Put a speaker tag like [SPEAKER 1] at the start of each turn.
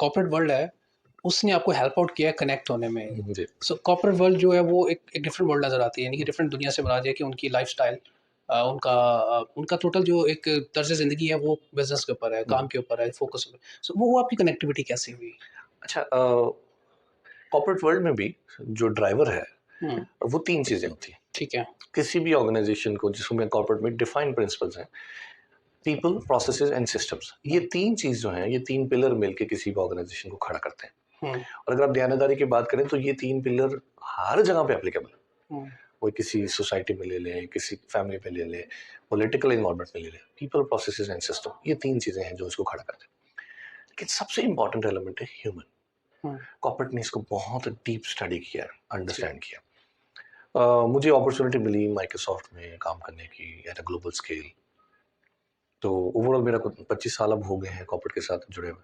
[SPEAKER 1] Corporate world है, उसने आपको हेल्प आउट किया है कनेक्ट होने में।
[SPEAKER 2] जी
[SPEAKER 1] सो कॉर्पोरेट वर्ल्ड जो है वो एक डिफरेंट वर्ल्ड नज़र आती है, यानी कि डिफरेंट दुनिया से बना दिया कि उनकी लाइफस्टाइल, उनका टोटल जो एक तर्ज ज़िंदगी है वो बिजनेस के ऊपर है, काम के ऊपर है, फोकस पे। सो वो आपकी कनेक्टिविटी कैसे हुई?
[SPEAKER 2] अच्छा, कॉर्पोरेट वर्ल्ड में भी जो ड्राइवर है वो तीन चीज़ें होती हैं
[SPEAKER 1] ठीक है।
[SPEAKER 2] किसी भी ऑर्गेनाइजेशन को, जिसमें कॉर्पोरेट में डिफाइंड प्रिंसिपल्स हैं, पीपल, प्रोसेसेस एंड सिस्टम्स। ये तीन चीज़ जो हैं, ये तीन पिलर मिलके किसी भी ऑर्गेनाइजेशन को खड़ा करते हैं। और अगर आप दयानतदारी की बात करें तो ये तीन पिलर हर जगह पे एप्लीकेबल है। वो किसी सोसाइटी में ले लें, किसी फैमिली में ले लें, पॉलिटिकल इन्वायरमेंट में ले लें, पीपल, प्रोसेसेस एंड सिस्टम, ये तीन चीज़ें हैं जो इसको खड़ा करते हैं। लेकिन सबसे इंपॉर्टेंट एलिमेंट है ह्यूमन। कॉर्पोरेट ने इसको बहुत डीप स्टडी किया, अंडरस्टैंड किया। मुझे अपॉर्चुनिटी मिली माइक्रोसॉफ्ट में काम करने की एट अ ग्लोबल स्केल। तो ओवरऑल मेरा 25 साल अब हो गए हैं कॉर्पोरेट के साथ जुड़े हुए।